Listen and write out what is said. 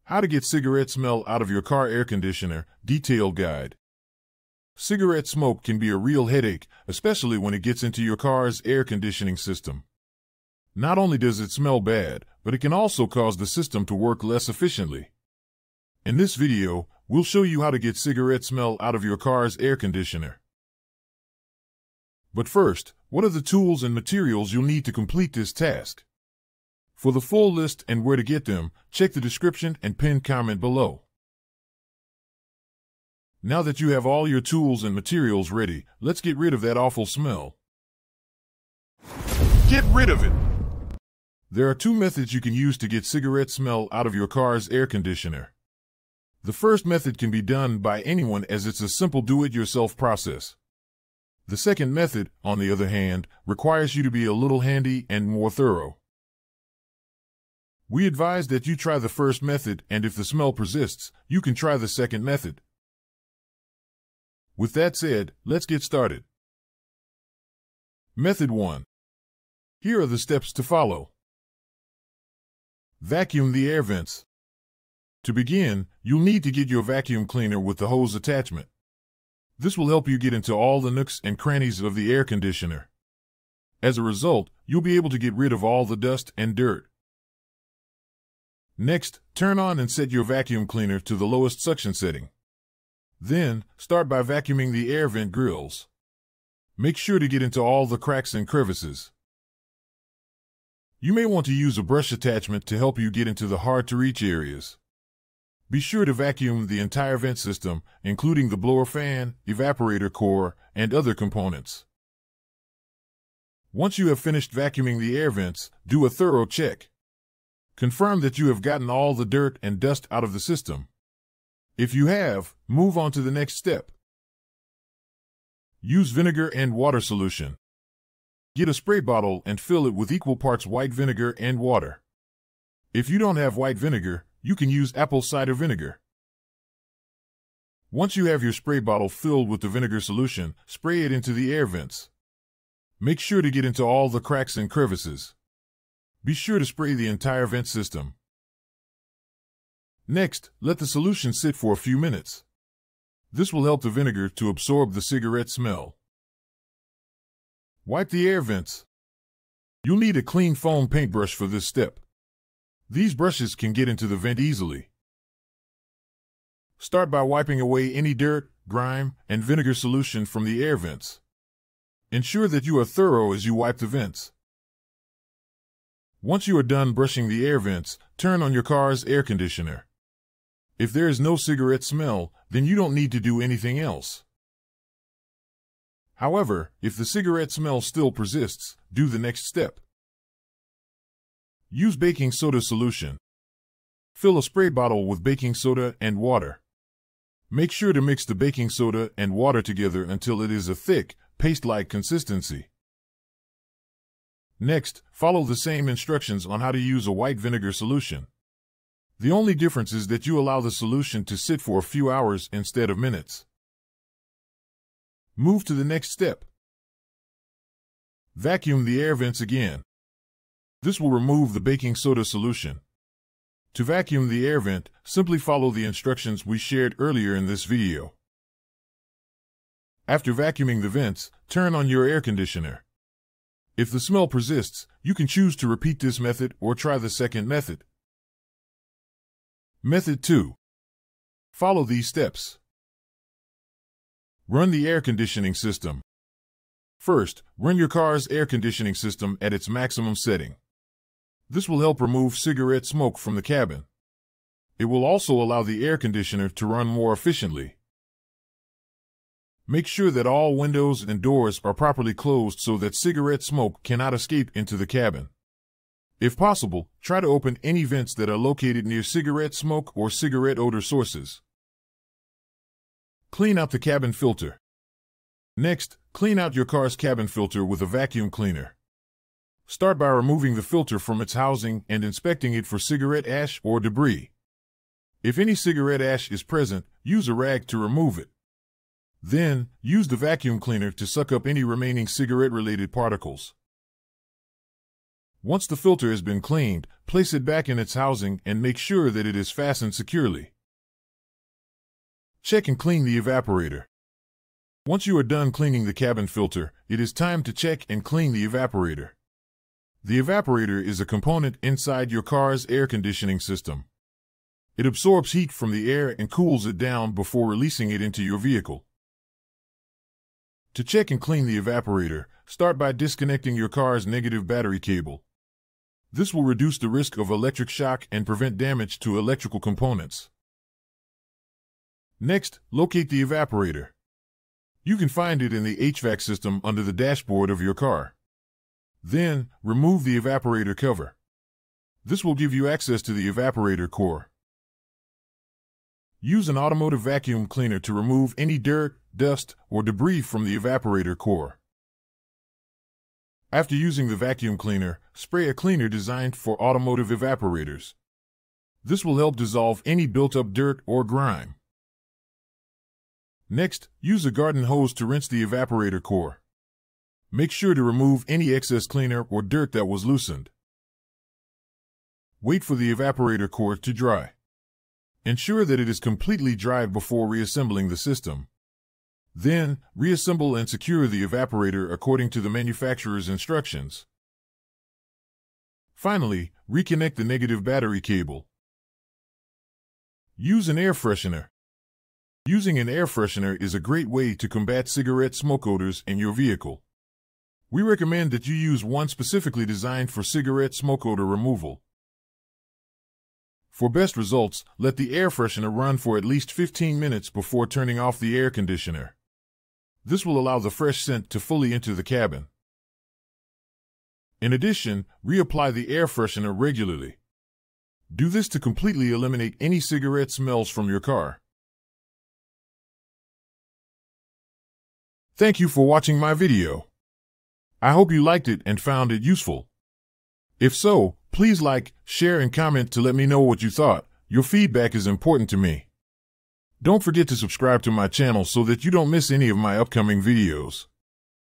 How to get cigarette smell out of your car air conditioner, detailed guide. Cigarette smoke can be a real headache, especially when it gets into your car's air conditioning system. Not only does it smell bad, but it can also cause the system to work less efficiently. In this video, we'll show you how to get cigarette smell out of your car's air conditioner. But first, what are the tools and materials you'll need to complete this task? For the full list and where to get them, check the description and pinned comment below. Now that you have all your tools and materials ready, let's get rid of that awful smell. Get rid of it! There are two methods you can use to get cigarette smell out of your car's air conditioner. The first method can be done by anyone as it's a simple do-it-yourself process. The second method, on the other hand, requires you to be a little handy and more thorough. We advise that you try the first method, and if the smell persists, you can try the second method. With that said, let's get started. Method 1. Here are the steps to follow. Vacuum the air vents. To begin, you'll need to get your vacuum cleaner with the hose attachment. This will help you get into all the nooks and crannies of the air conditioner. As a result, you'll be able to get rid of all the dust and dirt. Next, turn on and set your vacuum cleaner to the lowest suction setting. Then, start by vacuuming the air vent grills. Make sure to get into all the cracks and crevices. You may want to use a brush attachment to help you get into the hard-to-reach areas. Be sure to vacuum the entire vent system, including the blower fan, evaporator core, and other components. Once you have finished vacuuming the air vents, do a thorough check. Confirm that you have gotten all the dirt and dust out of the system. If you have, move on to the next step. Use vinegar and water solution. Get a spray bottle and fill it with equal parts white vinegar and water. If you don't have white vinegar, you can use apple cider vinegar. Once you have your spray bottle filled with the vinegar solution, spray it into the air vents. Make sure to get into all the cracks and crevices. Be sure to spray the entire vent system. Next, let the solution sit for a few minutes. This will help the vinegar to absorb the cigarette smell. Wipe the air vents. You'll need a clean foam paintbrush for this step. These brushes can get into the vent easily. Start by wiping away any dirt, grime, and vinegar solution from the air vents. Ensure that you are thorough as you wipe the vents. Once you are done brushing the air vents, turn on your car's air conditioner. If there is no cigarette smell, then you don't need to do anything else. However, if the cigarette smell still persists, do the next step. Use baking soda solution. Fill a spray bottle with baking soda and water. Make sure to mix the baking soda and water together until it is a thick, paste-like consistency. Next, follow the same instructions on how to use a white vinegar solution. The only difference is that you allow the solution to sit for a few hours instead of minutes. Move to the next step. Vacuum the air vents again. This will remove the baking soda solution. To vacuum the air vent, simply follow the instructions we shared earlier in this video. After vacuuming the vents, turn on your air conditioner. If the smell persists, you can choose to repeat this method or try the second method. Method 2. Follow these steps. Run the air conditioning system. First, run your car's air conditioning system at its maximum setting. This will help remove cigarette smoke from the cabin. It will also allow the air conditioner to run more efficiently. Make sure that all windows and doors are properly closed so that cigarette smoke cannot escape into the cabin. If possible, try to open any vents that are located near cigarette smoke or cigarette odor sources. Clean out the cabin filter. Next, clean out your car's cabin filter with a vacuum cleaner. Start by removing the filter from its housing and inspecting it for cigarette ash or debris. If any cigarette ash is present, use a rag to remove it. Then, use the vacuum cleaner to suck up any remaining cigarette-related particles. Once the filter has been cleaned, place it back in its housing and make sure that it is fastened securely. Check and clean the evaporator. Once you are done cleaning the cabin filter, it is time to check and clean the evaporator. The evaporator is a component inside your car's air conditioning system. It absorbs heat from the air and cools it down before releasing it into your vehicle. To check and clean the evaporator, start by disconnecting your car's negative battery cable. This will reduce the risk of electric shock and prevent damage to electrical components. Next, locate the evaporator. You can find it in the HVAC system under the dashboard of your car. Then, remove the evaporator cover. This will give you access to the evaporator core. Use an automotive vacuum cleaner to remove any dirt, dust, or debris from the evaporator core. After using the vacuum cleaner, spray a cleaner designed for automotive evaporators. This will help dissolve any built-up dirt or grime. Next, use a garden hose to rinse the evaporator core. Make sure to remove any excess cleaner or dirt that was loosened. Wait for the evaporator core to dry. Ensure that it is completely dry before reassembling the system. Then, reassemble and secure the evaporator according to the manufacturer's instructions. Finally, reconnect the negative battery cable. Use an air freshener. Using an air freshener is a great way to combat cigarette smoke odors in your vehicle. We recommend that you use one specifically designed for cigarette smoke odor removal. For best results, let the air freshener run for at least 15 minutes before turning off the air conditioner. This will allow the fresh scent to fully enter the cabin. In addition, reapply the air freshener regularly. Do this to completely eliminate any cigarette smells from your car. Thank you for watching my video. I hope you liked it and found it useful. If so, please like, share, and comment to let me know what you thought. Your feedback is important to me. Don't forget to subscribe to my channel so that you don't miss any of my upcoming videos.